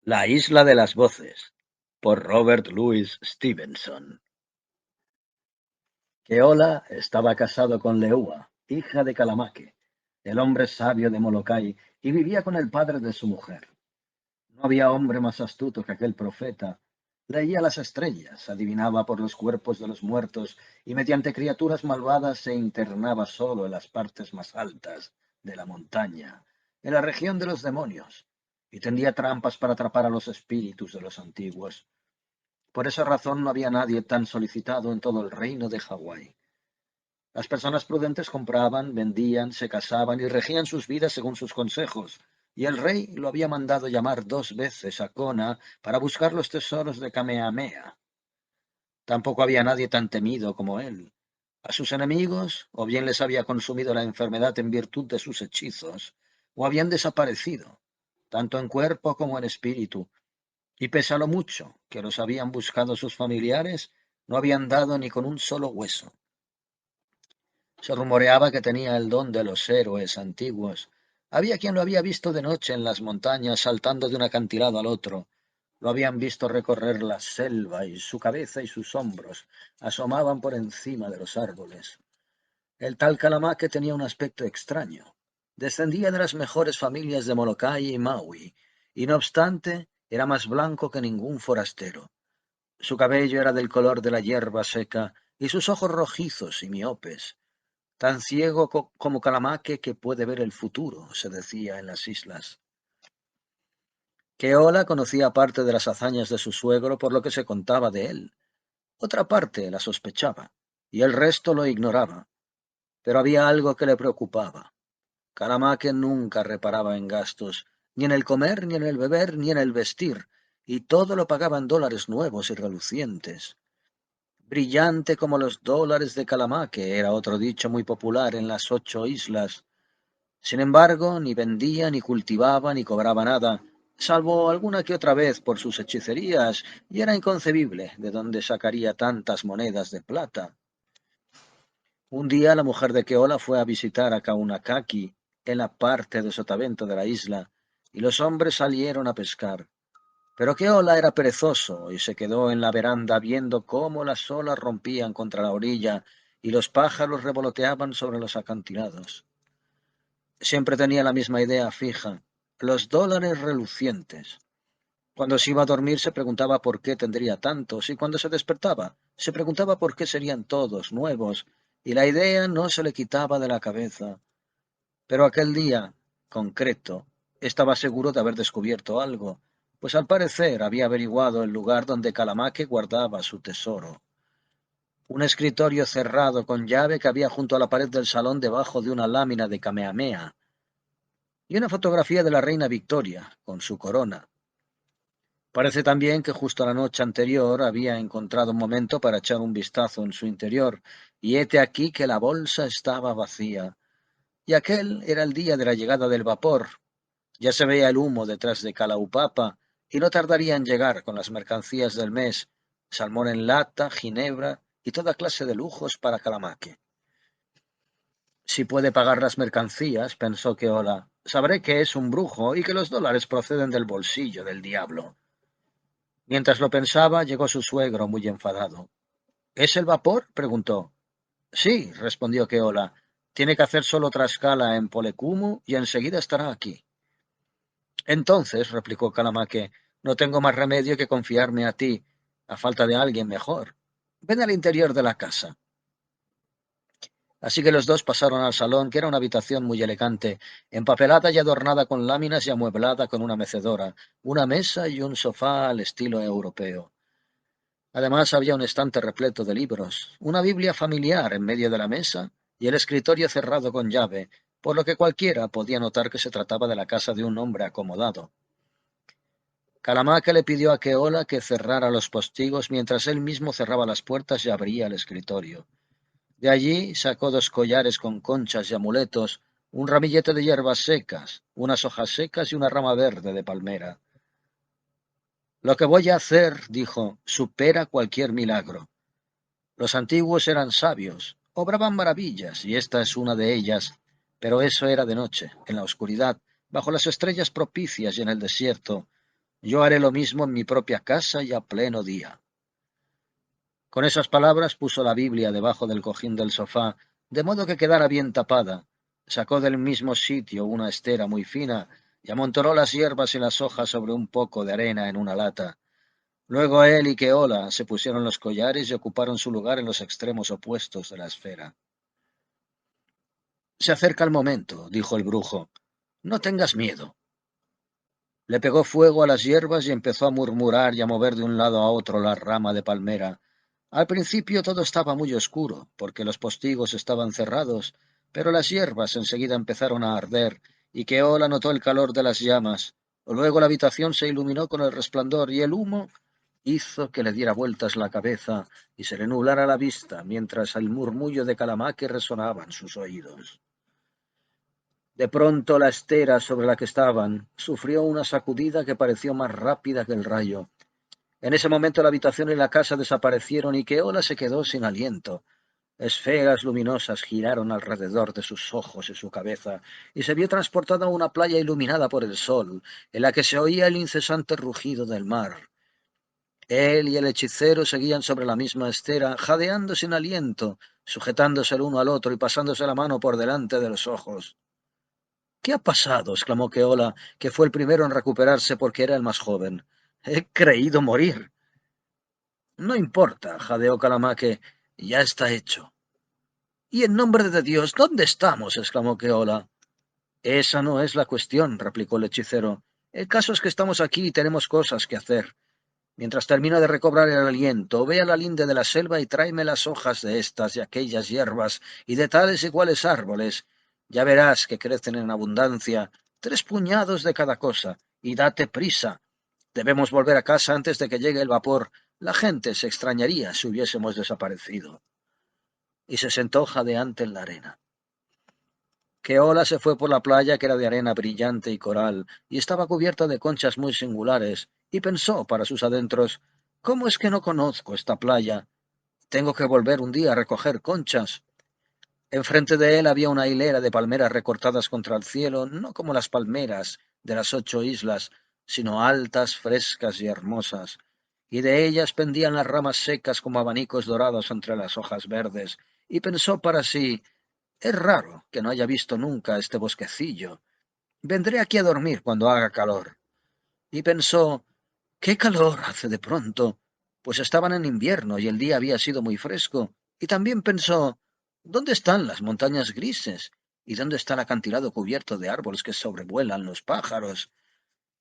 La isla de las voces, por Robert Louis Stevenson. Keola estaba casado con Leua, hija de Calamaque, el hombre sabio de Molokai, y vivía con el padre de su mujer. No había hombre más astuto que aquel profeta. Leía las estrellas, adivinaba por los cuerpos de los muertos, y mediante criaturas malvadas se internaba solo en las partes más altas de la montaña, en la región de los demonios, y tendía trampas para atrapar a los espíritus de los antiguos. Por esa razón no había nadie tan solicitado en todo el reino de Hawái. Las personas prudentes compraban, vendían, se casaban y regían sus vidas según sus consejos, y el rey lo había mandado llamar 2 veces a Kona para buscar los tesoros de Kamehameha. Tampoco había nadie tan temido como él. A sus enemigos, o bien les había consumido la enfermedad en virtud de sus hechizos, o habían desaparecido, tanto en cuerpo como en espíritu, y pese a lo mucho que los habían buscado sus familiares, no habían dado ni con un solo hueso. Se rumoreaba que tenía el don de los héroes antiguos. Había quien lo había visto de noche en las montañas saltando de un acantilado al otro. Lo habían visto recorrer la selva y su cabeza y sus hombros asomaban por encima de los árboles. El tal Calamaque tenía un aspecto extraño. Descendía de las mejores familias de Molokai y Maui, y no obstante era más blanco que ningún forastero. Su cabello era del color de la hierba seca y sus ojos rojizos y miopes. Tan ciego como Calamaque que puede ver el futuro, se decía en las islas. Keola conocía parte de las hazañas de su suegro por lo que se contaba de él. Otra parte la sospechaba, y el resto lo ignoraba. Pero había algo que le preocupaba. Calamaque nunca reparaba en gastos, ni en el comer, ni en el beber, ni en el vestir, y todo lo pagaba en dólares nuevos y relucientes. Brillante como los dólares de Calamaque era otro dicho muy popular en las 8 islas. Sin embargo, ni vendía, ni cultivaba, ni cobraba nada, salvo alguna que otra vez por sus hechicerías, y era inconcebible de dónde sacaría tantas monedas de plata. Un día la mujer de Keola fue a visitar a Kaunakaki, en la parte de sotavento de la isla, y los hombres salieron a pescar. Pero Keola era perezoso y se quedó en la veranda viendo cómo las olas rompían contra la orilla y los pájaros revoloteaban sobre los acantilados. Siempre tenía la misma idea fija, los dólares relucientes. Cuando se iba a dormir se preguntaba por qué tendría tantos, y cuando se despertaba se preguntaba por qué serían todos nuevos, y la idea no se le quitaba de la cabeza. Pero aquel día, concreto, estaba seguro de haber descubierto algo, pues al parecer había averiguado el lugar donde Calamaque guardaba su tesoro. Un escritorio cerrado con llave que había junto a la pared del salón debajo de una lámina de Kamehameha, y una fotografía de la reina Victoria, con su corona. Parece también que justo la noche anterior había encontrado un momento para echar un vistazo en su interior, y hete aquí que la bolsa estaba vacía. Y aquel era el día de la llegada del vapor. Ya se veía el humo detrás de Kalaupapa, y no tardaría en llegar con las mercancías del mes, salmón en lata, ginebra y toda clase de lujos para Calamaque. Si puede pagar las mercancías, pensó Keola, sabré que es un brujo y que los dólares proceden del bolsillo del diablo. Mientras lo pensaba, llegó su suegro muy enfadado. ¿Es el vapor? Preguntó. Sí, respondió Keola. Tiene que hacer solo otra escala en Polekumu y enseguida estará aquí. Entonces, replicó Calamaque, no tengo más remedio que confiarme a ti, a falta de alguien mejor. Ven al interior de la casa. Así que los dos pasaron al salón, que era una habitación muy elegante, empapelada y adornada con láminas y amueblada con una mecedora, una mesa y un sofá al estilo europeo. Además había un estante repleto de libros, una Biblia familiar en medio de la mesa y el escritorio cerrado con llave, por lo que cualquiera podía notar que se trataba de la casa de un hombre acomodado. Calamaque le pidió a Keola que cerrara los postigos mientras él mismo cerraba las puertas y abría el escritorio. De allí sacó 2 collares con conchas y amuletos, un ramillete de hierbas secas, unas hojas secas y una rama verde de palmera. Lo que voy a hacer, dijo, supera cualquier milagro. Los antiguos eran sabios, obraban maravillas, y esta es una de ellas, pero eso era de noche, en la oscuridad, bajo las estrellas propicias y en el desierto. Yo haré lo mismo en mi propia casa y a pleno día. Con esas palabras puso la Biblia debajo del cojín del sofá, de modo que quedara bien tapada. Sacó del mismo sitio una estera muy fina y amontonó las hierbas y las hojas sobre un poco de arena en una lata. Luego él y Keola se pusieron los collares y ocuparon su lugar en los extremos opuestos de la esfera. Se acerca el momento, dijo el brujo. No tengas miedo. Le pegó fuego a las hierbas y empezó a murmurar y a mover de un lado a otro la rama de palmera. Al principio todo estaba muy oscuro, porque los postigos estaban cerrados, pero las hierbas enseguida empezaron a arder, y Keola notó el calor de las llamas. Luego la habitación se iluminó con el resplandor, y el humo hizo que le diera vueltas la cabeza y se le nublara la vista, mientras el murmullo de Calamaque resonaba en sus oídos. De pronto la estera sobre la que estaban sufrió una sacudida que pareció más rápida que el rayo. En ese momento la habitación y la casa desaparecieron y Keola se quedó sin aliento. Esferas luminosas giraron alrededor de sus ojos y su cabeza, y se vio transportado a una playa iluminada por el sol, en la que se oía el incesante rugido del mar. Él y el hechicero seguían sobre la misma estera, jadeando sin aliento, sujetándose el uno al otro y pasándose la mano por delante de los ojos. ¿Qué ha pasado? Exclamó Keola, que fue el primero en recuperarse porque era el más joven. He creído morir. No importa, jadeó Calamaque, ya está hecho. Y en nombre de Dios, ¿dónde estamos? Exclamó Keola. Esa no es la cuestión, replicó el hechicero. El caso es que estamos aquí y tenemos cosas que hacer. Mientras termino de recobrar el aliento, ve a la linde de la selva y tráeme las hojas de estas y aquellas hierbas y de tales y cuales árboles. Ya verás que crecen en abundancia, 3 puñados de cada cosa, y date prisa. Debemos volver a casa antes de que llegue el vapor. La gente se extrañaría si hubiésemos desaparecido. Y se sentó jadeante en la arena. Keola se fue por la playa, que era de arena brillante y coral, y estaba cubierta de conchas muy singulares, y pensó para sus adentros, ¿cómo es que no conozco esta playa? Tengo que volver un día a recoger conchas. Enfrente de él había una hilera de palmeras recortadas contra el cielo, no como las palmeras de las 8 islas, sino altas, frescas y hermosas, y de ellas pendían las ramas secas como abanicos dorados entre las hojas verdes, y pensó para sí, es raro que no haya visto nunca este bosquecillo. Vendré aquí a dormir cuando haga calor. Y pensó, ¿qué calor hace de pronto? Pues estaban en invierno y el día había sido muy fresco. Y también pensó, ¿dónde están las montañas grises? ¿Y dónde está el acantilado cubierto de árboles que sobrevuelan los pájaros?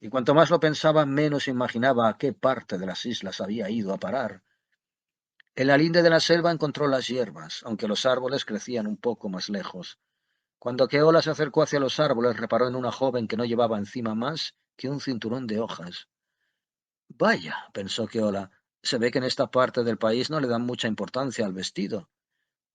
Y cuanto más lo pensaba, menos imaginaba a qué parte de las islas había ido a parar. En la linde de la selva encontró las hierbas, aunque los árboles crecían un poco más lejos. Cuando Keola se acercó hacia los árboles, reparó en una joven que no llevaba encima más que un cinturón de hojas. Vaya, pensó Keola, se ve que en esta parte del país no le dan mucha importancia al vestido.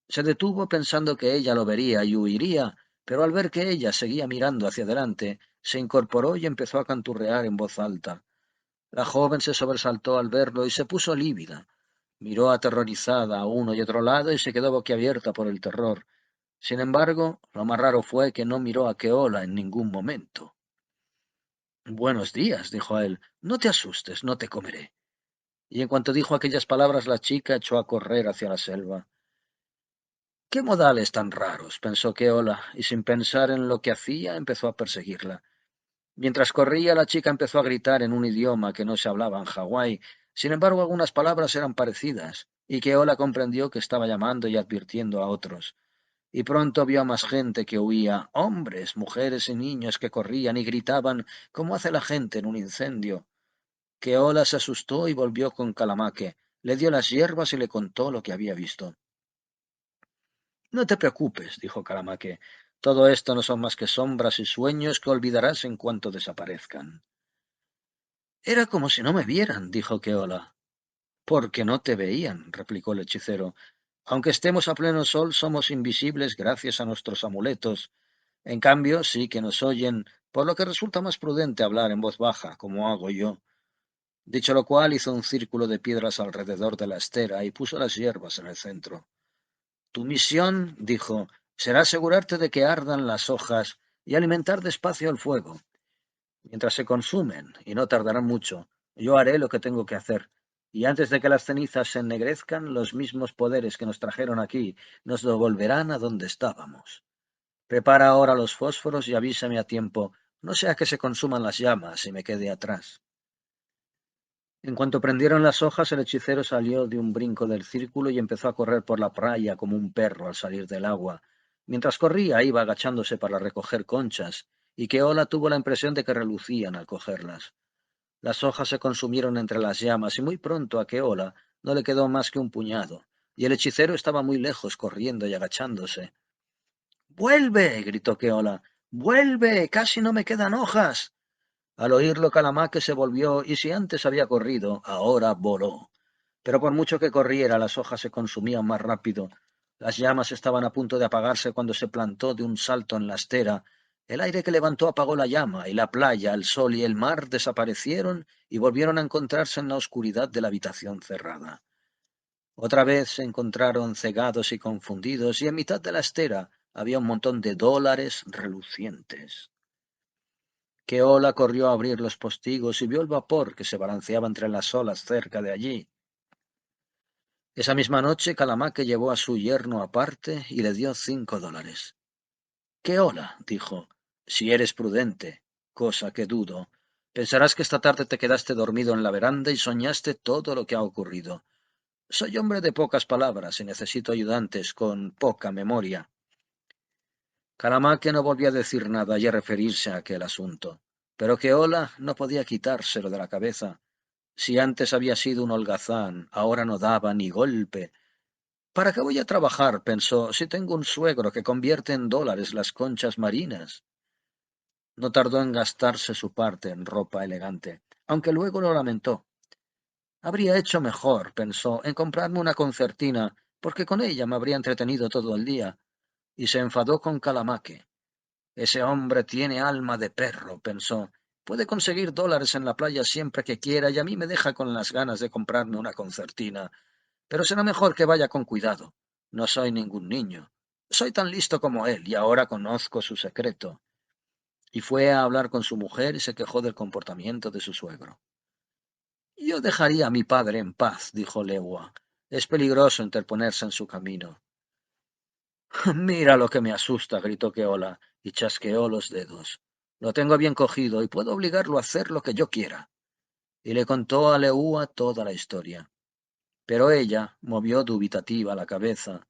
Se detuvo pensando que ella lo vería y huiría, pero al ver que ella seguía mirando hacia adelante, se incorporó y empezó a canturrear en voz alta. La joven se sobresaltó al verlo y se puso lívida. Miró aterrorizada a uno y otro lado y se quedó boquiabierta por el terror. Sin embargo, lo más raro fue que no miró a Keola en ningún momento. Buenos días, dijo a él. No te asustes, no te comeré. Y en cuanto dijo aquellas palabras, la chica echó a correr hacia la selva. ¿Qué modales tan raros? Pensó Keola, y sin pensar en lo que hacía, empezó a perseguirla. Mientras corría, la chica empezó a gritar en un idioma que no se hablaba en Hawái. Sin embargo, algunas palabras eran parecidas, y Keola comprendió que estaba llamando y advirtiendo a otros. Y pronto vio a más gente que huía, hombres, mujeres y niños que corrían y gritaban como hace la gente en un incendio. Keola se asustó y volvió con Calamaque. Le dio las hierbas y le contó lo que había visto. No te preocupes, dijo Calamaque. Todo esto no son más que sombras y sueños que olvidarás en cuanto desaparezcan. Era como si no me vieran, dijo Keola. Porque no te veían, replicó el hechicero. Aunque estemos a pleno sol, somos invisibles gracias a nuestros amuletos. En cambio, sí que nos oyen, por lo que resulta más prudente hablar en voz baja, como hago yo. Dicho lo cual, hizo un círculo de piedras alrededor de la estera y puso las hierbas en el centro. Tu misión, dijo, será asegurarte de que ardan las hojas y alimentar despacio el fuego. Mientras se consumen, y no tardarán mucho, yo haré lo que tengo que hacer. Y antes de que las cenizas se ennegrezcan, los mismos poderes que nos trajeron aquí nos devolverán a donde estábamos. Prepara ahora los fósforos y avísame a tiempo, no sea que se consuman las llamas y me quede atrás. En cuanto prendieron las hojas, el hechicero salió de un brinco del círculo y empezó a correr por la playa como un perro al salir del agua. Mientras corría, iba agachándose para recoger conchas, y Keola tuvo la impresión de que relucían al cogerlas. Las hojas se consumieron entre las llamas, y muy pronto a Keola no le quedó más que un puñado, y el hechicero estaba muy lejos corriendo y agachándose. ¡Vuelve! Gritó Keola. ¡Vuelve! Casi no me quedan hojas. Al oírlo, Calamaque se volvió y si antes había corrido, ahora voló. Pero por mucho que corriera, las hojas se consumían más rápido. Las llamas estaban a punto de apagarse cuando se plantó de un salto en la estera. El aire que levantó apagó la llama, y la playa, el sol y el mar desaparecieron y volvieron a encontrarse en la oscuridad de la habitación cerrada. Otra vez se encontraron cegados y confundidos, y en mitad de la estera había un montón de dólares relucientes. Keola corrió a abrir los postigos y vio el vapor que se balanceaba entre las olas cerca de allí. Esa misma noche Calamaque llevó a su yerno aparte y le dio $5. Keola, dijo, si eres prudente, cosa que dudo, pensarás que esta tarde te quedaste dormido en la veranda y soñaste todo lo que ha ocurrido. Soy hombre de pocas palabras y necesito ayudantes con poca memoria. Calamaque no volvió a decir nada y a referirse a aquel asunto, pero Keola no podía quitárselo de la cabeza. Si antes había sido un holgazán, ahora no daba ni golpe. ¿Para qué voy a trabajar? Pensó, si tengo un suegro que convierte en dólares las conchas marinas. No tardó en gastarse su parte en ropa elegante, aunque luego lo lamentó. Habría hecho mejor, pensó, en comprarme una concertina, porque con ella me habría entretenido todo el día, y se enfadó con Calamaque. Ese hombre tiene alma de perro, pensó. Puede conseguir dólares en la playa siempre que quiera y a mí me deja con las ganas de comprarme una concertina. Pero será mejor que vaya con cuidado. No soy ningún niño. Soy tan listo como él y ahora conozco su secreto. Y fue a hablar con su mujer y se quejó del comportamiento de su suegro. Yo dejaría a mi padre en paz, dijo Legua. Es peligroso interponerse en su camino. Mira lo que me asusta, gritó Keola, y chasqueó los dedos. Lo tengo bien cogido y puedo obligarlo a hacer lo que yo quiera. Y le contó a Leúa toda la historia. Pero ella movió dubitativa la cabeza.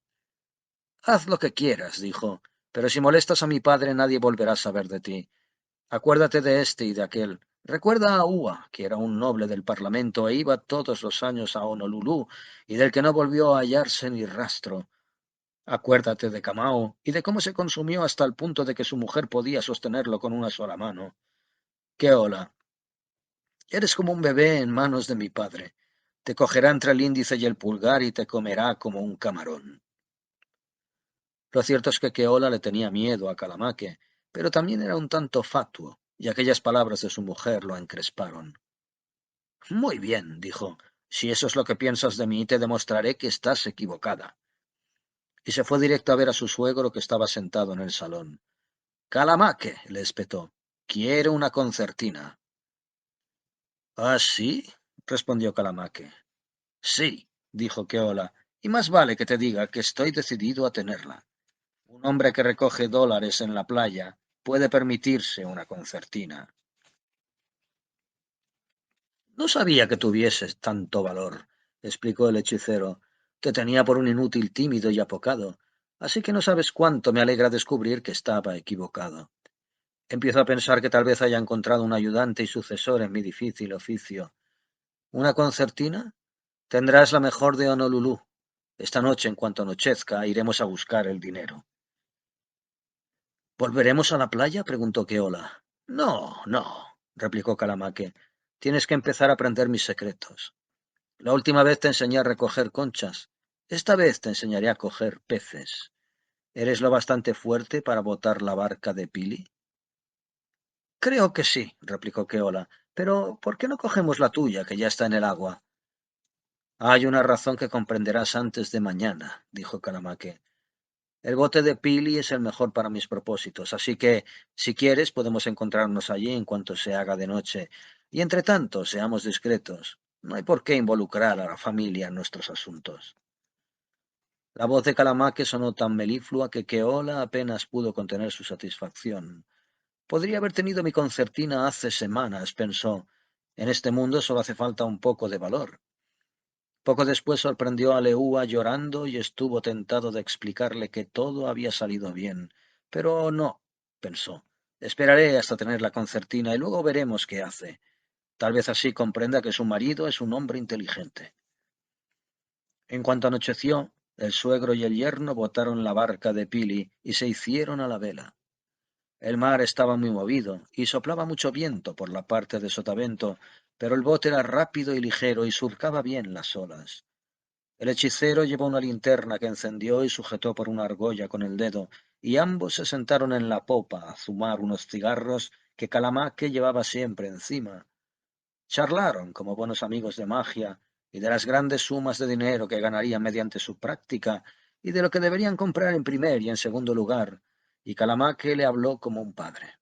Haz lo que quieras, dijo, pero si molestas a mi padre nadie volverá a saber de ti. Acuérdate de este y de aquel. Recuerda a Ua, que era un noble del Parlamento e iba todos los años a Honolulú, y del que no volvió a hallarse ni rastro. Acuérdate de Camao y de cómo se consumió hasta el punto de que su mujer podía sostenerlo con una sola mano. ¡Qué hola! Eres como un bebé en manos de mi padre. Te cogerá entre el índice y el pulgar y te comerá como un camarón. Lo cierto es que Keola le tenía miedo a Calamaque, pero también era un tanto fatuo, y aquellas palabras de su mujer lo encresparon. Muy bien, dijo, si eso es lo que piensas de mí, te demostraré que estás equivocada. Y se fue directo a ver a su suegro que estaba sentado en el salón. Calamaque, le espetó, quiero una concertina. ¿Ah, sí? Respondió Calamaque. Sí, dijo Keola, y más vale que te diga que estoy decidido a tenerla. Un hombre que recoge dólares en la playa puede permitirse una concertina. No sabía que tuvieses tanto valor, explicó el hechicero. Te tenía por un inútil tímido y apocado, así que no sabes cuánto me alegra descubrir que estaba equivocado. Empiezo a pensar que tal vez haya encontrado un ayudante y sucesor en mi difícil oficio. ¿Una concertina? Tendrás la mejor de Honolulú. Esta noche, en cuanto anochezca, iremos a buscar el dinero. ¿Volveremos a la playa? Preguntó Keola. No, no, replicó Calamaque. Tienes que empezar a aprender mis secretos. La última vez te enseñé a recoger conchas. Esta vez te enseñaré a coger peces. ¿Eres lo bastante fuerte para botar la barca de Pili? Creo que sí, replicó Keola. Pero ¿por qué no cogemos la tuya, que ya está en el agua? Hay una razón que comprenderás antes de mañana, dijo Calamaque. El bote de Pili es el mejor para mis propósitos, así que, si quieres, podemos encontrarnos allí en cuanto se haga de noche. Y entre tanto, seamos discretos. No hay por qué involucrar a la familia en nuestros asuntos. La voz de Calamaque sonó tan meliflua que Keola apenas pudo contener su satisfacción. Podría haber tenido mi concertina hace semanas, pensó. En este mundo solo hace falta un poco de valor. Poco después sorprendió a Leúa llorando y estuvo tentado de explicarle que todo había salido bien. Pero no, pensó. Esperaré hasta tener la concertina y luego veremos qué hace. Tal vez así comprenda que su marido es un hombre inteligente. En cuanto anocheció, el suegro y el yerno botaron la barca de Pili y se hicieron a la vela. El mar estaba muy movido y soplaba mucho viento por la parte de sotavento, pero el bote era rápido y ligero y surcaba bien las olas. El hechicero llevó una linterna que encendió y sujetó por una argolla con el dedo, y ambos se sentaron en la popa a fumar unos cigarros que Calamaque llevaba siempre encima. Charlaron como buenos amigos de magia y de las grandes sumas de dinero que ganarían mediante su práctica y de lo que deberían comprar en primer y en segundo lugar, y Calamaque le habló como un padre.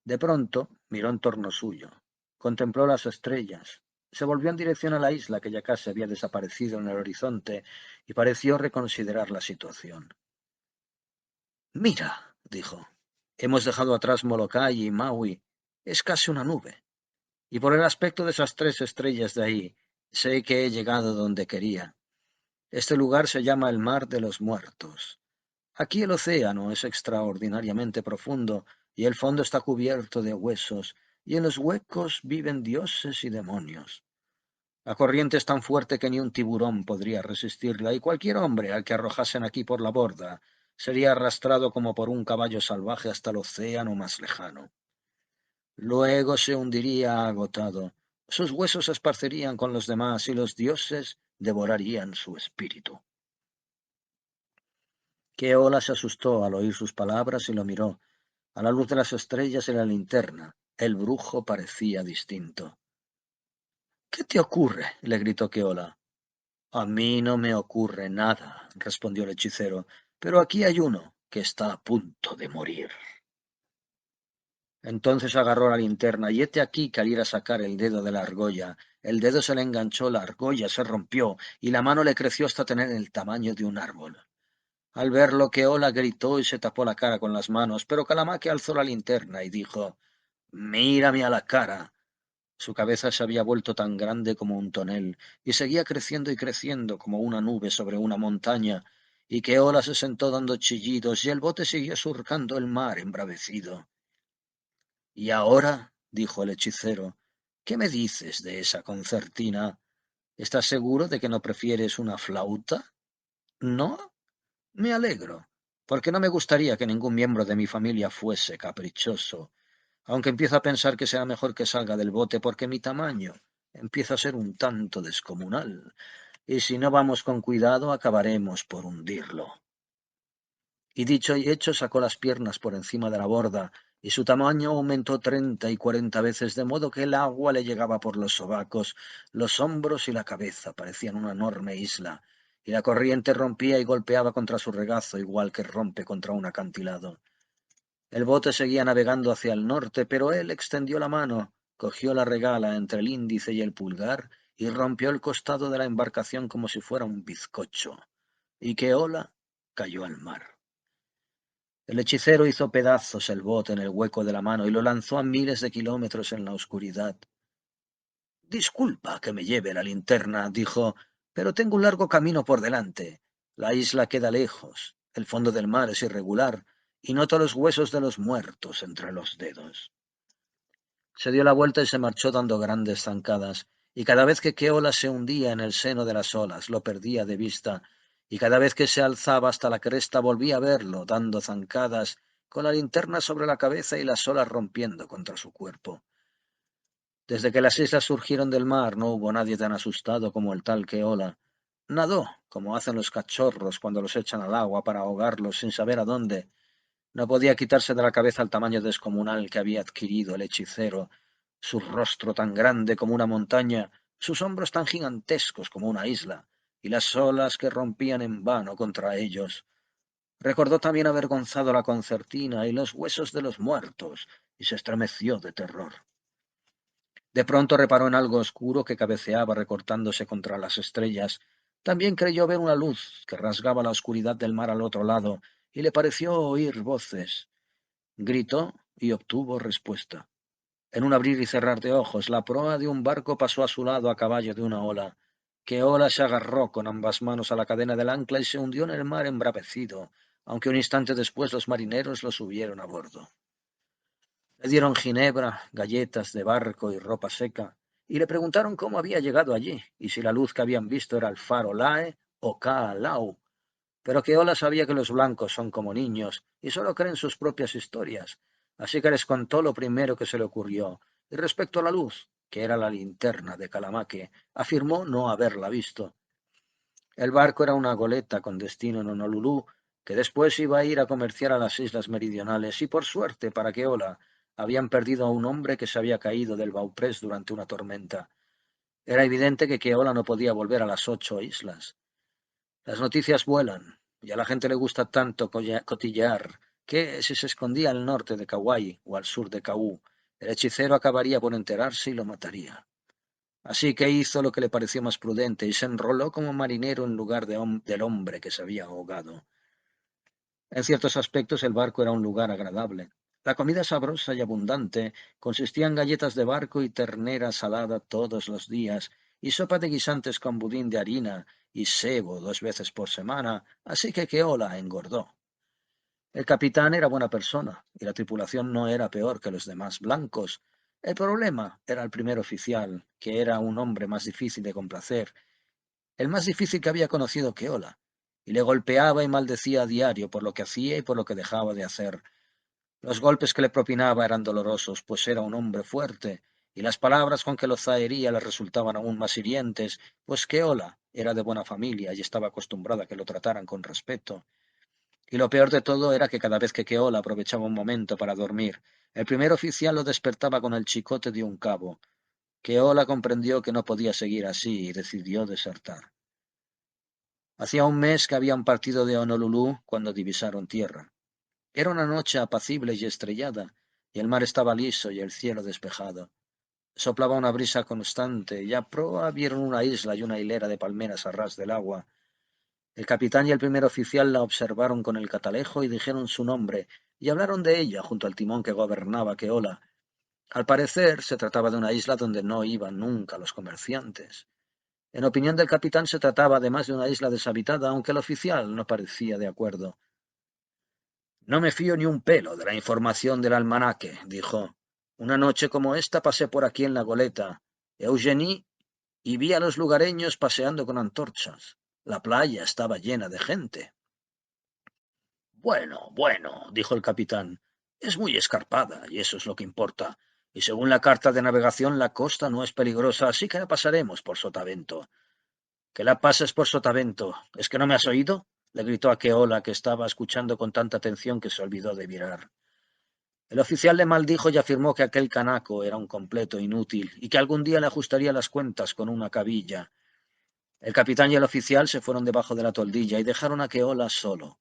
De pronto miró en torno suyo, contempló las estrellas, se volvió en dirección a la isla que ya casi había desaparecido en el horizonte y pareció reconsiderar la situación. Mira, dijo, hemos dejado atrás Molokai y Maui. Es casi una nube. Y por el aspecto de esas tres estrellas de ahí, sé que he llegado donde quería. Este lugar se llama el Mar de los Muertos. Aquí el océano es extraordinariamente profundo y el fondo está cubierto de huesos, y en los huecos viven dioses y demonios. La corriente es tan fuerte que ni un tiburón podría resistirla, y cualquier hombre al que arrojasen aquí por la borda sería arrastrado como por un caballo salvaje hasta el océano más lejano. Luego se hundiría agotado, sus huesos se esparcerían con los demás y los dioses devorarían su espíritu. Keola se asustó al oír sus palabras y lo miró. A la luz de las estrellas y la linterna, el brujo parecía distinto. ¿Qué te ocurre? Le gritó Keola. A mí no me ocurre nada, respondió el hechicero, pero aquí hay uno que está a punto de morir. Entonces agarró la linterna y hete aquí que al ir a sacar el dedo de la argolla, el dedo se le enganchó, la argolla se rompió y la mano le creció hasta tener el tamaño de un árbol. Al verlo, Keola gritó y se tapó la cara con las manos, pero Calamaque alzó la linterna y dijo: «Mírame a la cara». Su cabeza se había vuelto tan grande como un tonel, y seguía creciendo y creciendo como una nube sobre una montaña, y Keola se sentó dando chillidos, y el bote siguió surcando el mar embravecido. «Y ahora», dijo el hechicero, «¿qué me dices de esa concertina? ¿Estás seguro de que no prefieres una flauta? ¿No? Me alegro, porque no me gustaría que ningún miembro de mi familia fuese caprichoso, aunque empiezo a pensar que será mejor que salga del bote porque mi tamaño empieza a ser un tanto descomunal, y si no vamos con cuidado acabaremos por hundirlo». Y dicho y hecho sacó las piernas por encima de la borda, y su tamaño aumentó 30 y 40 veces, de modo que el agua le llegaba por los sobacos, los hombros y la cabeza parecían una enorme isla, y la corriente rompía y golpeaba contra su regazo igual que rompe contra un acantilado. El bote seguía navegando hacia el norte, pero él extendió la mano, cogió la regala entre el índice y el pulgar, y rompió el costado de la embarcación como si fuera un bizcocho, y Keola cayó al mar. El hechicero hizo pedazos el bote en el hueco de la mano y lo lanzó a miles de kilómetros en la oscuridad. «Disculpa que me lleve la linterna», dijo, «pero tengo un largo camino por delante. La isla queda lejos, el fondo del mar es irregular, y noto los huesos de los muertos entre los dedos». Se dio la vuelta y se marchó dando grandes zancadas, y cada vez que Keola se hundía en el seno de las olas lo perdía de vista, y cada vez que se alzaba hasta la cresta volvía a verlo dando zancadas, con la linterna sobre la cabeza y las olas rompiendo contra su cuerpo. Desde que las islas surgieron del mar no hubo nadie tan asustado como el tal Keola. Nadó, como hacen los cachorros cuando los echan al agua para ahogarlos sin saber a dónde. No podía quitarse de la cabeza el tamaño descomunal que había adquirido el hechicero, su rostro tan grande como una montaña, sus hombros tan gigantescos como una isla, y las olas que rompían en vano contra ellos. Recordó también avergonzado la concertina y los huesos de los muertos, y se estremeció de terror. De pronto reparó en algo oscuro que cabeceaba recortándose contra las estrellas. También creyó ver una luz que rasgaba la oscuridad del mar al otro lado, y le pareció oír voces. Gritó y obtuvo respuesta. En un abrir y cerrar de ojos, la proa de un barco pasó a su lado a caballo de una ola. Que ola se agarró con ambas manos a la cadena del ancla y se hundió en el mar embravecido, aunque un instante después los marineros lo subieron a bordo. Le dieron ginebra, galletas de barco y ropa seca, y le preguntaron cómo había llegado allí, y si la luz que habían visto era el faro Lae o Ka Lau. Pero Keola sabía que los blancos son como niños y solo creen sus propias historias, así que les contó lo primero que se le ocurrió, y respecto a la luz, que era la linterna de Calamaque, afirmó no haberla visto. El barco era una goleta con destino en Honolulú, que después iba a ir a comerciar a las islas meridionales, y por suerte para Keola habían perdido a un hombre que se había caído del bauprés durante una tormenta. Era evidente que Keola no podía volver a las 8 islas. Las noticias vuelan, y a la gente le gusta tanto cotillear, que si se escondía al norte de Kauai o al sur de Kau, el hechicero acabaría por enterarse y lo mataría. Así que hizo lo que le pareció más prudente y se enroló como marinero en lugar del hombre que se había ahogado. En ciertos aspectos el barco era un lugar agradable. La comida sabrosa y abundante consistía en galletas de barco y ternera salada todos los días, y sopa de guisantes con budín de harina y sebo 2 veces por semana, así que Keola engordó. El capitán era buena persona, y la tripulación no era peor que los demás blancos. El problema era el primer oficial, que era un hombre más difícil de complacer, el más difícil que había conocido Keola, y le golpeaba y maldecía a diario por lo que hacía y por lo que dejaba de hacer. Los golpes que le propinaba eran dolorosos, pues era un hombre fuerte, y las palabras con que lo zahería le resultaban aún más hirientes, pues Keola era de buena familia y estaba acostumbrada a que lo trataran con respeto. Y lo peor de todo era que cada vez que Keola aprovechaba un momento para dormir, el primer oficial lo despertaba con el chicote de un cabo. Keola comprendió que no podía seguir así y decidió desertar. Hacía un mes que habían partido de Honolulú cuando divisaron tierra. Era una noche apacible y estrellada, y el mar estaba liso y el cielo despejado. Soplaba una brisa constante, y a proa vieron una isla y una hilera de palmeras a ras del agua. El capitán y el primer oficial la observaron con el catalejo y dijeron su nombre, y hablaron de ella junto al timón que gobernaba Keola. Al parecer, se trataba de una isla donde no iban nunca los comerciantes. En opinión del capitán, se trataba además de una isla deshabitada, aunque el oficial no parecía de acuerdo. No me fío ni un pelo de la información del almanaque, dijo. Una noche como esta pasé por aquí en la goleta, Eugenie, y vi a los lugareños paseando con antorchas. La playa estaba llena de gente. Bueno, bueno, dijo el capitán, es muy escarpada, y eso es lo que importa. Y según la carta de navegación, la costa no es peligrosa, así que la pasaremos por sotavento. Que la pases por sotavento. ¿Es que no me has oído? Le gritó a Keola, que estaba escuchando con tanta atención que se olvidó de mirar. El oficial le maldijo y afirmó que aquel canaco era un completo inútil y que algún día le ajustaría las cuentas con una cabilla. El capitán y el oficial se fueron debajo de la toldilla y dejaron a Keola solo.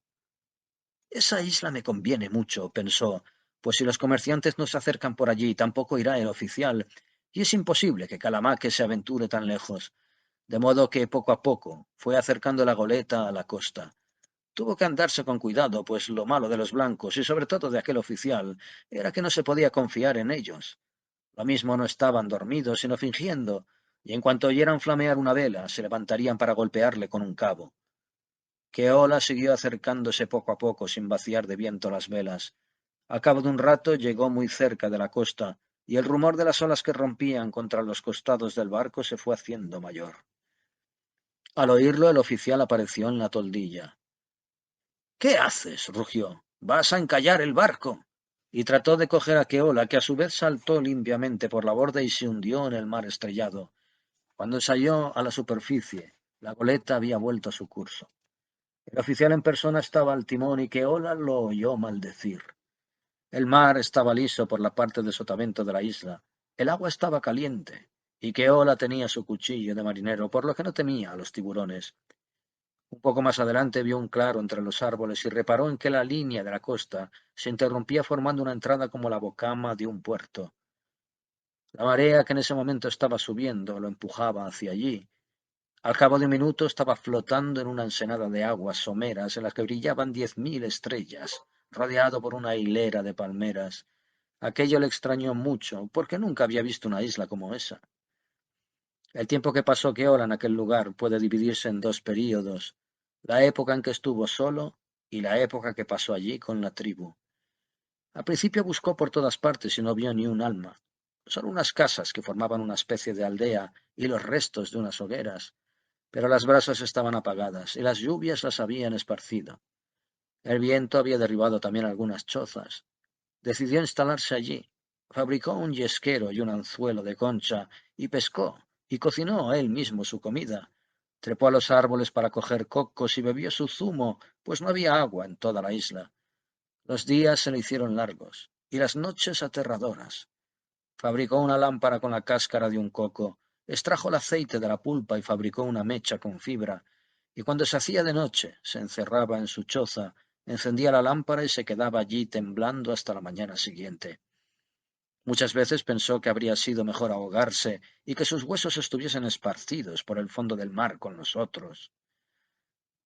Esa isla me conviene mucho, pensó, pues si los comerciantes no se acercan por allí, tampoco irá el oficial, y es imposible que Calamaque se aventure tan lejos. De modo que poco a poco fue acercando la goleta a la costa. Tuvo que andarse con cuidado, pues lo malo de los blancos, y sobre todo de aquel oficial, era que no se podía confiar en ellos. Lo mismo no estaban dormidos, sino fingiendo, y en cuanto oyeran flamear una vela, se levantarían para golpearle con un cabo. Keola siguió acercándose poco a poco, sin vaciar de viento las velas. Al cabo de un rato llegó muy cerca de la costa, y el rumor de las olas que rompían contra los costados del barco se fue haciendo mayor. Al oírlo, el oficial apareció en la toldilla. ¿Qué haces? Rugió. ¿Vas a encallar el barco? Y trató de coger a Keola, que a su vez saltó limpiamente por la borda y se hundió en el mar estrellado. Cuando salió a la superficie, la goleta había vuelto a su curso. El oficial en persona estaba al timón y Keola lo oyó maldecir. El mar estaba liso por la parte de sotavento de la isla. El agua estaba caliente, y Keola tenía su cuchillo de marinero, por lo que no temía a los tiburones. Un poco más adelante vio un claro entre los árboles y reparó en que la línea de la costa se interrumpía formando una entrada como la bocama de un puerto. La marea que en ese momento estaba subiendo lo empujaba hacia allí. Al cabo de un minuto estaba flotando en una ensenada de aguas someras en las que brillaban 10.000 estrellas, rodeado por una hilera de palmeras. Aquello le extrañó mucho, porque nunca había visto una isla como esa. El tiempo que pasó Keola en aquel lugar puede dividirse en dos períodos, la época en que estuvo solo y la época que pasó allí con la tribu. Al principio buscó por todas partes y no vio ni un alma, solo unas casas que formaban una especie de aldea y los restos de unas hogueras, pero las brasas estaban apagadas y las lluvias las habían esparcido. El viento había derribado también algunas chozas. Decidió instalarse allí. Fabricó un yesquero y un anzuelo de concha y pescó y cocinó él mismo su comida. Trepó a los árboles para coger cocos y bebió su zumo, pues no había agua en toda la isla. Los días se le hicieron largos y las noches aterradoras. Fabricó una lámpara con la cáscara de un coco, extrajo el aceite de la pulpa y fabricó una mecha con fibra, y cuando se hacía de noche se encerraba en su choza, encendía la lámpara y se quedaba allí temblando hasta la mañana siguiente. Muchas veces pensó que habría sido mejor ahogarse y que sus huesos estuviesen esparcidos por el fondo del mar con los otros.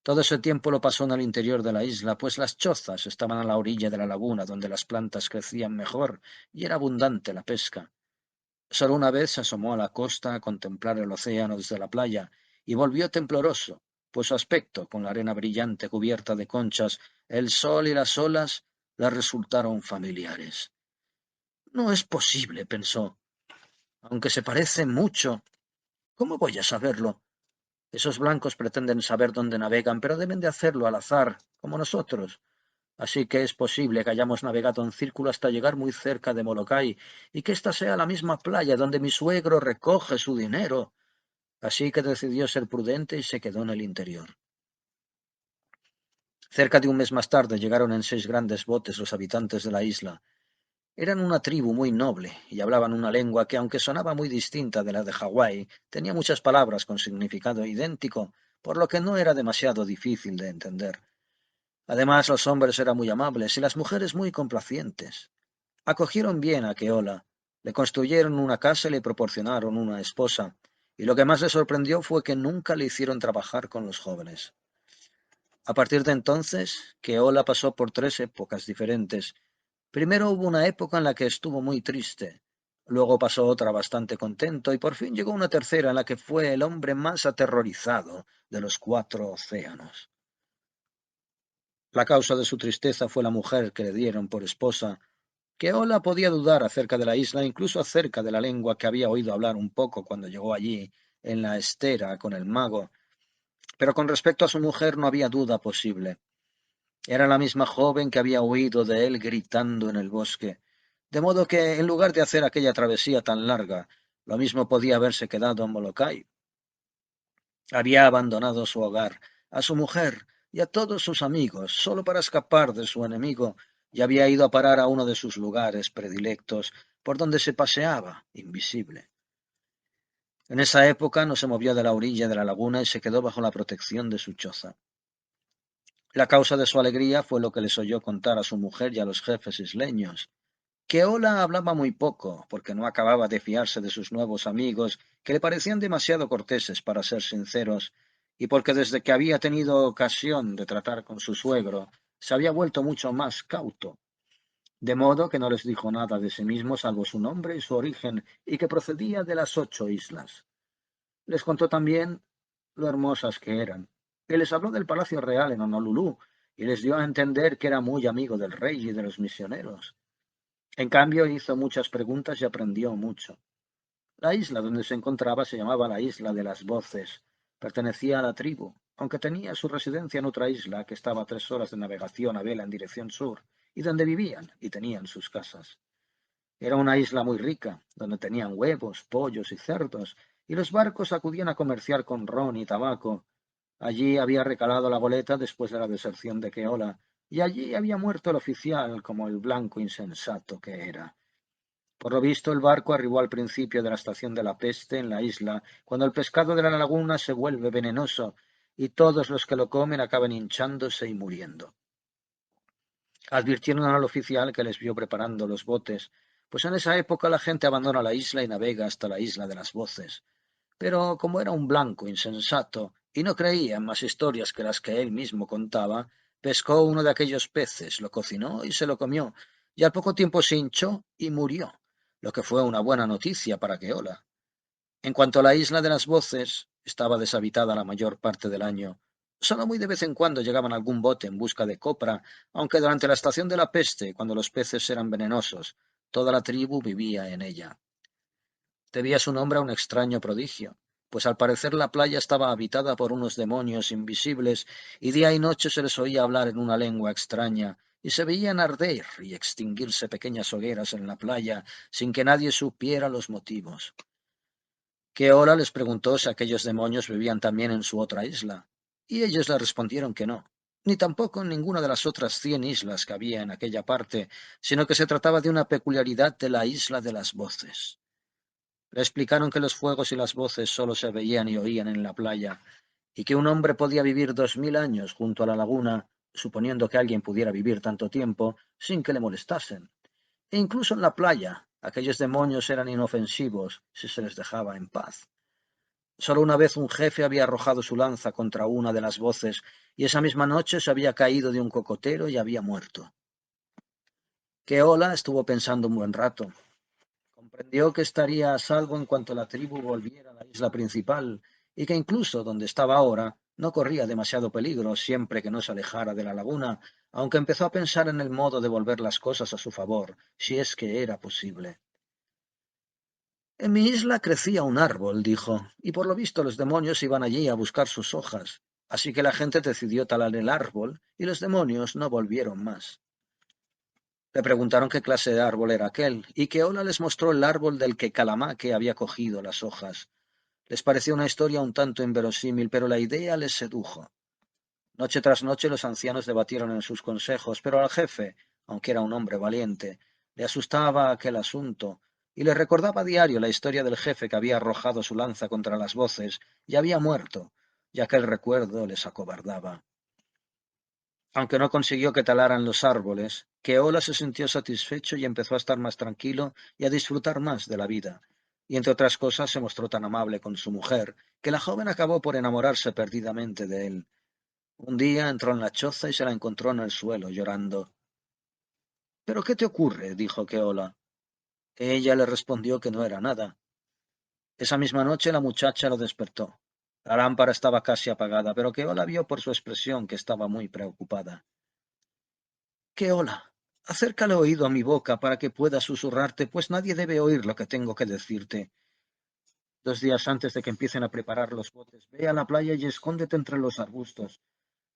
Todo ese tiempo lo pasó en el interior de la isla, pues las chozas estaban a la orilla de la laguna donde las plantas crecían mejor y era abundante la pesca. Solo una vez se asomó a la costa a contemplar el océano desde la playa y volvió tembloroso, pues su aspecto, con la arena brillante cubierta de conchas, el sol y las olas, le resultaron familiares. No es posible, pensó. Aunque se parece mucho, ¿cómo voy a saberlo? Esos blancos pretenden saber dónde navegan, pero deben de hacerlo al azar, como nosotros. Así que es posible que hayamos navegado en círculo hasta llegar muy cerca de Molokai y que esta sea la misma playa donde mi suegro recoge su dinero. Así que decidió ser prudente y se quedó en el interior. Cerca de un mes más tarde llegaron en 6 grandes botes los habitantes de la isla. Eran una tribu muy noble y hablaban una lengua que, aunque sonaba muy distinta de la de Hawái, tenía muchas palabras con significado idéntico, por lo que no era demasiado difícil de entender. Además, los hombres eran muy amables y las mujeres muy complacientes. Acogieron bien a Keola, le construyeron una casa y le proporcionaron una esposa, y lo que más le sorprendió fue que nunca le hicieron trabajar con los jóvenes. A partir de entonces, Keola pasó por 3 épocas diferentes. Primero hubo una época en la que estuvo muy triste, luego pasó otra bastante contento y por fin llegó una tercera en la que fue el hombre más aterrorizado de los 4 océanos. La causa de su tristeza fue la mujer que le dieron por esposa, que Ola podía dudar acerca de la isla, incluso acerca de la lengua que había oído hablar un poco cuando llegó allí, en la estera con el mago, pero con respecto a su mujer no había duda posible. Era la misma joven que había huido de él gritando en el bosque, de modo que, en lugar de hacer aquella travesía tan larga, lo mismo podía haberse quedado en Molokai. Había abandonado su hogar, a su mujer y a todos sus amigos, solo para escapar de su enemigo, y había ido a parar a uno de sus lugares predilectos, por donde se paseaba, invisible. En esa época no se movió de la orilla de la laguna y se quedó bajo la protección de su choza. La causa de su alegría fue lo que les oyó contar a su mujer y a los jefes isleños. Que Ola hablaba muy poco, porque no acababa de fiarse de sus nuevos amigos, que le parecían demasiado corteses para ser sinceros, y porque desde que había tenido ocasión de tratar con su suegro, se había vuelto mucho más cauto, de modo que no les dijo nada de sí mismo salvo su nombre y su origen, y que procedía de las 8 islas. Les contó también lo hermosas que eran, y les habló del palacio real en Honolulú, y les dio a entender que era muy amigo del rey y de los misioneros. En cambio, hizo muchas preguntas y aprendió mucho. La isla donde se encontraba se llamaba la Isla de las Voces. Pertenecía a la tribu, aunque tenía su residencia en otra isla que estaba a 3 horas de navegación a vela en dirección sur, y donde vivían y tenían sus casas. Era una isla muy rica, donde tenían huevos, pollos y cerdos, y los barcos acudían a comerciar con ron y tabaco. Allí había recalado la goleta después de la deserción de Keola, y allí había muerto el oficial como el blanco insensato que era. Por lo visto, el barco arribó al principio de la estación de la peste en la isla, cuando el pescado de la laguna se vuelve venenoso, y todos los que lo comen acaban hinchándose y muriendo. Advirtieron al oficial que les vio preparando los botes, pues en esa época la gente abandona la isla y navega hasta la isla de las voces. Pero como era un blanco insensato y no creía en más historias que las que él mismo contaba, pescó uno de aquellos peces, lo cocinó y se lo comió, y al poco tiempo se hinchó y murió, lo que fue una buena noticia para Keola. En cuanto a la isla de las voces, estaba deshabitada la mayor parte del año. Solo muy de vez en cuando llegaban algún bote en busca de copra, aunque durante la estación de la peste, cuando los peces eran venenosos, toda la tribu vivía en ella. Debía su nombre a un extraño prodigio, pues al parecer la playa estaba habitada por unos demonios invisibles y día y noche se les oía hablar en una lengua extraña y se veían arder y extinguirse pequeñas hogueras en la playa sin que nadie supiera los motivos. Keola les preguntó si aquellos demonios vivían también en su otra isla, y ellos le respondieron que no, ni tampoco en ninguna de las otras 100 islas que había en aquella parte, sino que se trataba de una peculiaridad de la isla de las voces. Le explicaron que los fuegos y las voces solo se veían y oían en la playa, y que un hombre podía vivir 2000 años junto a la laguna, suponiendo que alguien pudiera vivir tanto tiempo, sin que le molestasen. E incluso en la playa, aquellos demonios eran inofensivos si se les dejaba en paz. Solo una vez un jefe había arrojado su lanza contra una de las voces, y esa misma noche se había caído de un cocotero y había muerto. Keola estuvo pensando un buen rato. Comprendió que estaría a salvo en cuanto la tribu volviera a la isla principal, y que incluso donde estaba ahora no corría demasiado peligro siempre que no se alejara de la laguna, aunque empezó a pensar en el modo de volver las cosas a su favor, si es que era posible. En mi isla crecía un árbol, dijo, y por lo visto los demonios iban allí a buscar sus hojas, así que la gente decidió talar el árbol y los demonios no volvieron más. Le preguntaron qué clase de árbol era aquel, y Keola les mostró el árbol del que Calamaque había cogido las hojas. Les pareció una historia un tanto inverosímil, pero la idea les sedujo. Noche tras noche los ancianos debatieron en sus consejos, pero al jefe, aunque era un hombre valiente, le asustaba aquel asunto, y le recordaba a diario la historia del jefe que había arrojado su lanza contra las voces y había muerto, y aquel recuerdo les acobardaba. Aunque no consiguió que talaran los árboles, Keola se sintió satisfecho y empezó a estar más tranquilo y a disfrutar más de la vida. Y entre otras cosas se mostró tan amable con su mujer, que la joven acabó por enamorarse perdidamente de él. Un día entró en la choza y se la encontró en el suelo, llorando. ¿Pero qué te ocurre? Dijo Keola. Ella le respondió que no era nada. Esa misma noche la muchacha lo despertó. La lámpara estaba casi apagada, pero Keola vio por su expresión que estaba muy preocupada. Keola, acerca el oído a mi boca para que pueda susurrarte, pues nadie debe oír lo que tengo que decirte. 2 días antes de que empiecen a preparar los botes, ve a la playa y escóndete entre los arbustos.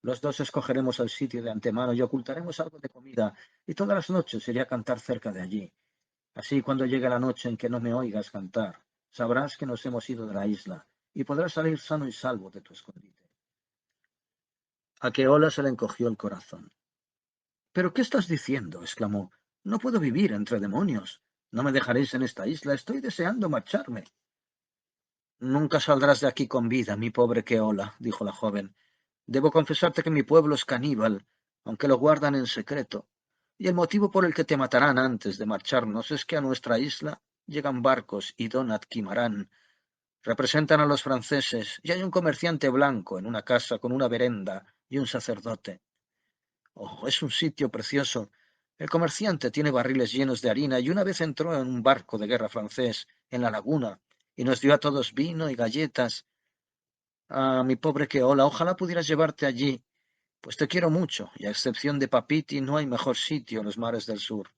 Los dos escogeremos el sitio de antemano y ocultaremos algo de comida, y todas las noches iré a cantar cerca de allí. Así, cuando llegue la noche en que no me oigas cantar, sabrás que nos hemos ido de la isla, y podrás salir sano y salvo de tu escondite. A Keola se le encogió el corazón. ¿Pero qué estás diciendo? Exclamó. No puedo vivir entre demonios. No me dejaréis en esta isla. Estoy deseando marcharme. Nunca saldrás de aquí con vida, mi pobre Keola, dijo la joven. Debo confesarte que mi pueblo es caníbal, aunque lo guardan en secreto. Y el motivo por el que te matarán antes de marcharnos es que a nuestra isla llegan barcos y Donat Quimarán. Representan a los franceses y hay un comerciante blanco en una casa con una verenda y un sacerdote. Oh, es un sitio precioso. El comerciante tiene barriles llenos de harina y una vez entró en un barco de guerra francés en la laguna y nos dio a todos vino y galletas. Ah, mi pobre Keola, ojalá pudieras llevarte allí, pues te quiero mucho y a excepción de Papiti no hay mejor sitio en los mares del sur.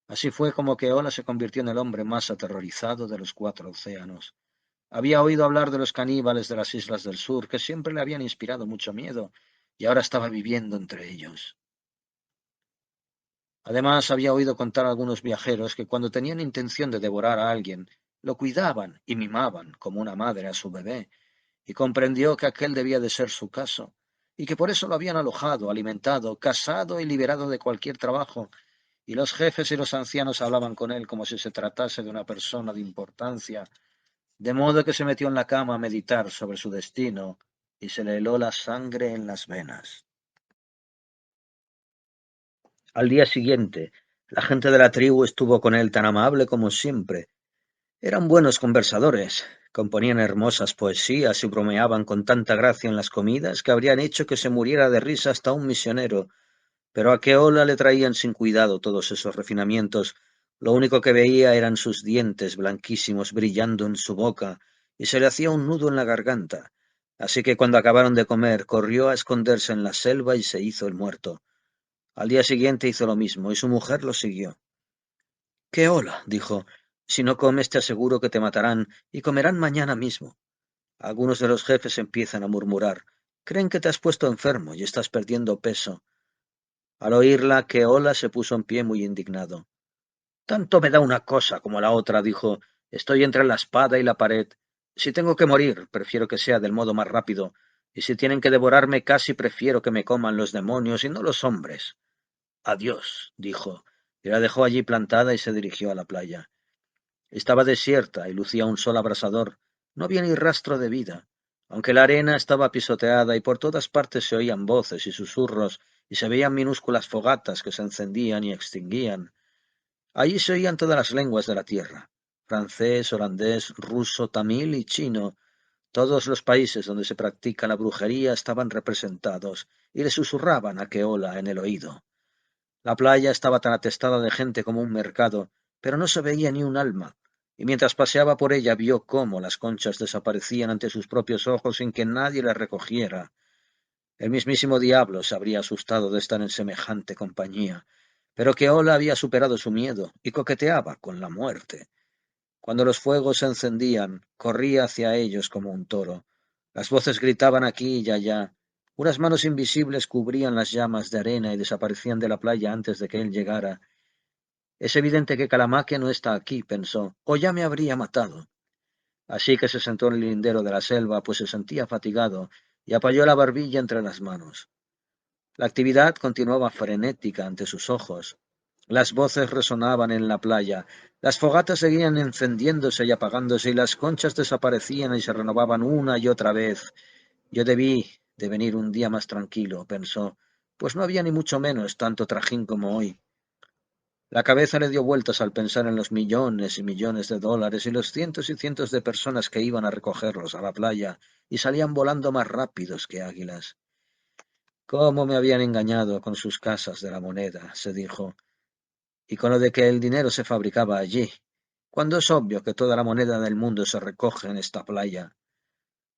Así fue como Keola se convirtió en el hombre más aterrorizado de los 4 océanos. Había oído hablar de los caníbales de las islas del sur, que siempre le habían inspirado mucho miedo, y ahora estaba viviendo entre ellos. Además, había oído contar a algunos viajeros que cuando tenían intención de devorar a alguien, lo cuidaban y mimaban como una madre a su bebé, y comprendió que aquel debía de ser su caso, y que por eso lo habían alojado, alimentado, casado y liberado de cualquier trabajo, y los jefes y los ancianos hablaban con él como si se tratase de una persona de importancia, de modo que se metió en la cama a meditar sobre su destino y se le heló la sangre en las venas. Al día siguiente, la gente de la tribu estuvo con él tan amable como siempre. Eran buenos conversadores, componían hermosas poesías y bromeaban con tanta gracia en las comidas que habrían hecho que se muriera de risa hasta un misionero. Pero a Keola le traían sin cuidado todos esos refinamientos. Lo único que veía eran sus dientes blanquísimos brillando en su boca, y se le hacía un nudo en la garganta. Así que cuando acabaron de comer, corrió a esconderse en la selva y se hizo el muerto. Al día siguiente hizo lo mismo, y su mujer lo siguió. Keola, dijo, si no comes te aseguro que te matarán, y comerán mañana mismo. Algunos de los jefes empiezan a murmurar. Creen que te has puesto enfermo y estás perdiendo peso. Al oírla, Keola se puso en pie muy indignado. Tanto me da una cosa como la otra, dijo. Estoy entre la espada y la pared. Si tengo que morir, prefiero que sea del modo más rápido, y si tienen que devorarme, casi prefiero que me coman los demonios y no los hombres. Adiós, dijo, y la dejó allí plantada y se dirigió a la playa. Estaba desierta y lucía un sol abrasador. No había ni rastro de vida, aunque la arena estaba pisoteada y por todas partes se oían voces y susurros y se veían minúsculas fogatas que se encendían y extinguían. Allí se oían todas las lenguas de la tierra, francés, holandés, ruso, tamil y chino. Todos los países donde se practica la brujería estaban representados y le susurraban a Keola en el oído. La playa estaba tan atestada de gente como un mercado, pero no se veía ni un alma, y mientras paseaba por ella vio cómo las conchas desaparecían ante sus propios ojos sin que nadie las recogiera. El mismísimo diablo se habría asustado de estar en semejante compañía, pero Keola había superado su miedo y coqueteaba con la muerte. Cuando los fuegos se encendían, corría hacia ellos como un toro. Las voces gritaban aquí y allá. Unas manos invisibles cubrían las llamas de arena y desaparecían de la playa antes de que él llegara. Es evidente que Calamaque no está aquí, pensó, o ya me habría matado. Así que se sentó en el lindero de la selva, pues se sentía fatigado, y apoyó la barbilla entre las manos. La actividad continuaba frenética ante sus ojos. Las voces resonaban en la playa, las fogatas seguían encendiéndose y apagándose, y las conchas desaparecían y se renovaban una y otra vez. Yo debí de venir un día más tranquilo, pensó, pues no había ni mucho menos tanto trajín como hoy. La cabeza le dio vueltas al pensar en los millones y millones de dólares y los cientos y cientos de personas que iban a recogerlos a la playa y salían volando más rápidos que águilas. Cómo me habían engañado con sus casas de la moneda, se dijo, y con lo de que el dinero se fabricaba allí, cuando es obvio que toda la moneda del mundo se recoge en esta playa.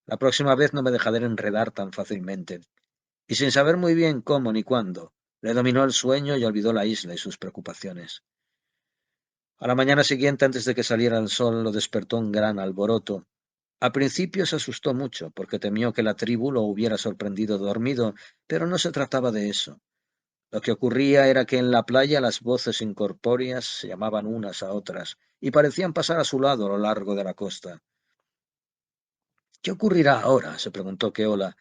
La próxima vez no me dejaré enredar tan fácilmente. Y sin saber muy bien cómo ni cuándo, le dominó el sueño y olvidó la isla y sus preocupaciones. A la mañana siguiente, antes de que saliera el sol, lo despertó un gran alboroto. Al principio se asustó mucho, porque temió que la tribu lo hubiera sorprendido dormido, pero no se trataba de eso. Lo que ocurría era que en la playa las voces incorpóreas se llamaban unas a otras y parecían pasar a su lado a lo largo de la costa. ¿Qué ocurrirá ahora? Se preguntó Keola,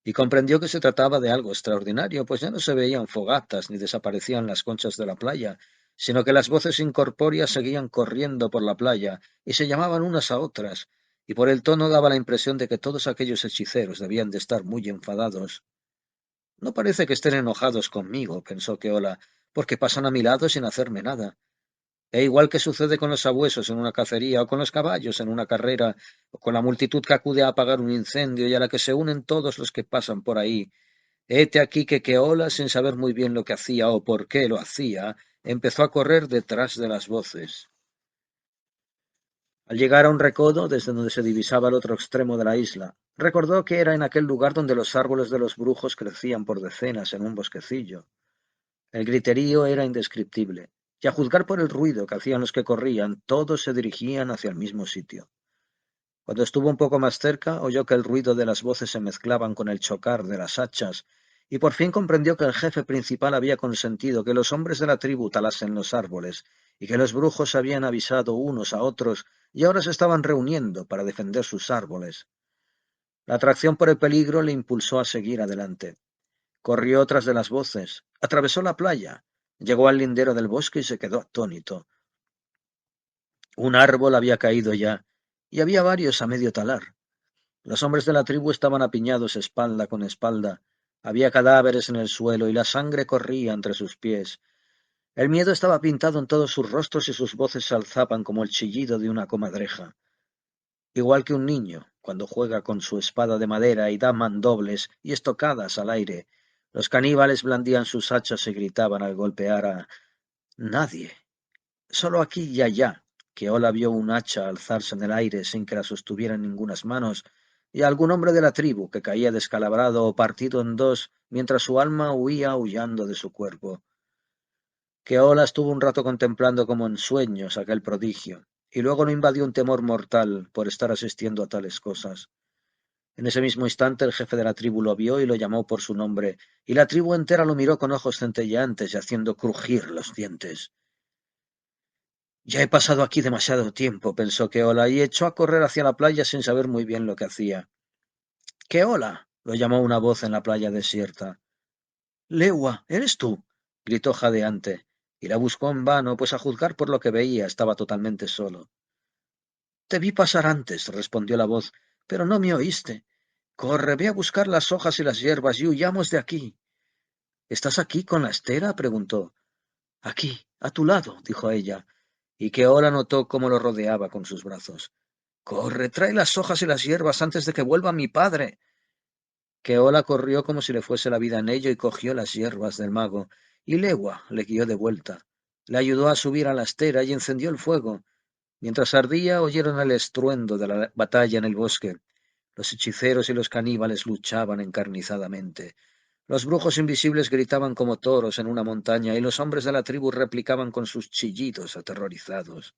y comprendió que se trataba de algo extraordinario, pues ya no se veían fogatas ni desaparecían las conchas de la playa, sino que las voces incorpóreas seguían corriendo por la playa y se llamaban unas a otras, y por el tono daba la impresión de que todos aquellos hechiceros debían de estar muy enfadados. No parece que estén enojados conmigo, pensó Keola, porque pasan a mi lado sin hacerme nada. E igual que sucede con los sabuesos en una cacería, o con los caballos en una carrera, o con la multitud que acude a apagar un incendio y a la que se unen todos los que pasan por ahí, hete aquí que Keola, sin saber muy bien lo que hacía o por qué lo hacía, empezó a correr detrás de las voces. Al llegar a un recodo desde donde se divisaba el otro extremo de la isla, recordó que era en aquel lugar donde los árboles de los brujos crecían por decenas en un bosquecillo. El griterío era indescriptible, y a juzgar por el ruido que hacían los que corrían, todos se dirigían hacia el mismo sitio. Cuando estuvo un poco más cerca, oyó que el ruido de las voces se mezclaban con el chocar de las hachas, y por fin comprendió que el jefe principal había consentido que los hombres de la tribu talasen los árboles, y que los brujos habían avisado unos a otros, y ahora se estaban reuniendo para defender sus árboles. La atracción por el peligro le impulsó a seguir adelante. Corrió tras de las voces, atravesó la playa, llegó al lindero del bosque y se quedó atónito. Un árbol había caído ya, y había varios a medio talar. Los hombres de la tribu estaban apiñados espalda con espalda. Había cadáveres en el suelo y la sangre corría entre sus pies. El miedo estaba pintado en todos sus rostros y sus voces se alzaban como el chillido de una comadreja. Igual que un niño, cuando juega con su espada de madera y da mandobles y estocadas al aire, los caníbales blandían sus hachas y gritaban al golpear a nadie. Solo aquí y allá, que Ola vio un hacha alzarse en el aire sin que la sostuviera en ningunas manos, y algún hombre de la tribu que caía descalabrado o partido en dos mientras su alma huía aullando de su cuerpo. Que Ola estuvo un rato contemplando como en sueños aquel prodigio, y luego lo invadió un temor mortal por estar asistiendo a tales cosas. En ese mismo instante el jefe de la tribu lo vio y lo llamó por su nombre, y la tribu entera lo miró con ojos centelleantes y haciendo crujir los dientes. Ya he pasado aquí demasiado tiempo, pensó Keola, y echó a correr hacia la playa sin saber muy bien lo que hacía. ¡Keola! Lo llamó una voz en la playa desierta. Lewa, ¿eres tú? Gritó jadeante, y la buscó en vano, pues a juzgar por lo que veía estaba totalmente solo. Te vi pasar antes, respondió la voz, pero no me oíste. Corre, ve a buscar las hojas y las hierbas y huyamos de aquí. ¿Estás aquí con la estera? Preguntó. Aquí, a tu lado, dijo ella, y Keola notó cómo lo rodeaba con sus brazos. Corre, trae las hojas y las hierbas antes de que vuelva mi padre. Keola corrió como si le fuese la vida en ello y cogió las hierbas del mago, y Lewa le guió de vuelta. Le ayudó a subir a la estera y encendió el fuego. Mientras ardía, oyeron el estruendo de la batalla en el bosque. Los hechiceros y los caníbales luchaban encarnizadamente. Los brujos invisibles gritaban como toros en una montaña, y los hombres de la tribu replicaban con sus chillidos aterrorizados.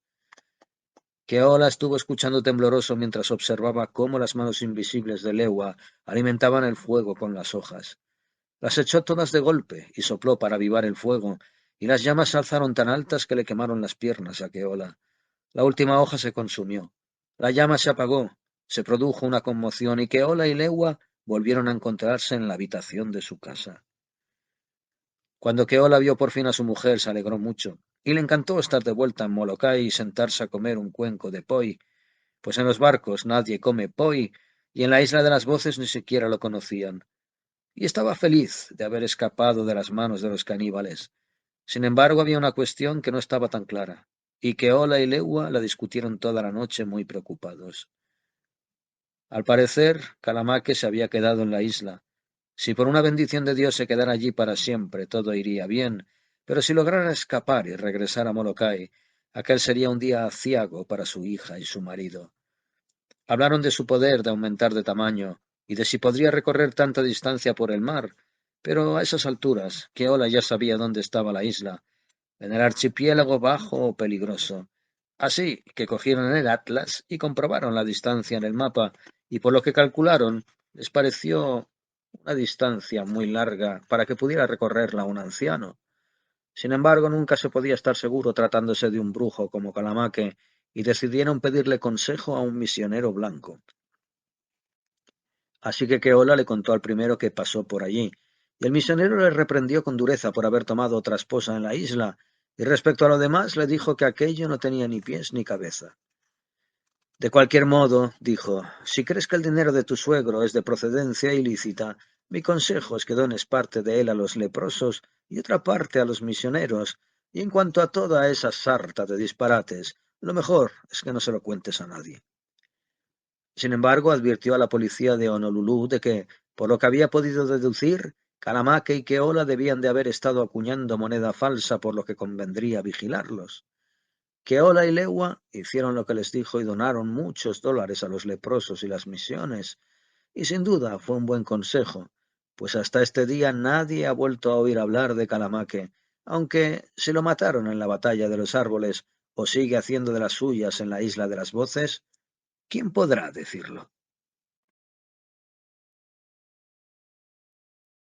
Keola estuvo escuchando tembloroso mientras observaba cómo las manos invisibles de Lewa alimentaban el fuego con las hojas. Las echó todas de golpe y sopló para avivar el fuego, y las llamas se alzaron tan altas que le quemaron las piernas a Keola. La última hoja se consumió. La llama se apagó, se produjo una conmoción y Keola y Lewa volvieron a encontrarse en la habitación de su casa. Cuando Keola vio por fin a su mujer, se alegró mucho, y le encantó estar de vuelta en Molokai y sentarse a comer un cuenco de poi, pues en los barcos nadie come poi, y en la isla de las voces ni siquiera lo conocían. Y estaba feliz de haber escapado de las manos de los caníbales. Sin embargo, había una cuestión que no estaba tan clara, y Keola y Lewa la discutieron toda la noche muy preocupados. Al parecer, Calamaque se había quedado en la isla. Si por una bendición de Dios se quedara allí para siempre, todo iría bien, pero si lograra escapar y regresar a Molokai, aquel sería un día aciago para su hija y su marido. Hablaron de su poder de aumentar de tamaño y de si podría recorrer tanta distancia por el mar, pero a esas alturas, Keola ya sabía dónde estaba la isla, en el archipiélago bajo o peligroso. Así que cogieron el atlas y comprobaron la distancia en el mapa, y por lo que calcularon, les pareció una distancia muy larga para que pudiera recorrerla un anciano. Sin embargo, nunca se podía estar seguro tratándose de un brujo como Calamaque, y decidieron pedirle consejo a un misionero blanco. Así que Keola le contó al primero que pasó por allí, y el misionero le reprendió con dureza por haber tomado otra esposa en la isla, y respecto a lo demás le dijo que aquello no tenía ni pies ni cabeza. De cualquier modo, dijo, si crees que el dinero de tu suegro es de procedencia ilícita, mi consejo es que dones parte de él a los leprosos y otra parte a los misioneros, y en cuanto a toda esa sarta de disparates, lo mejor es que no se lo cuentes a nadie. Sin embargo, advirtió a la policía de Honolulu de que, por lo que había podido deducir, Calamaque y Keola debían de haber estado acuñando moneda falsa, por lo que convendría vigilarlos. Keola y Lewa hicieron lo que les dijo y donaron muchos dólares a los leprosos y las misiones, y sin duda fue un buen consejo, pues hasta este día nadie ha vuelto a oír hablar de Calamaque, aunque si lo mataron en la batalla de los árboles o sigue haciendo de las suyas en la isla de las voces, ¿quién podrá decirlo?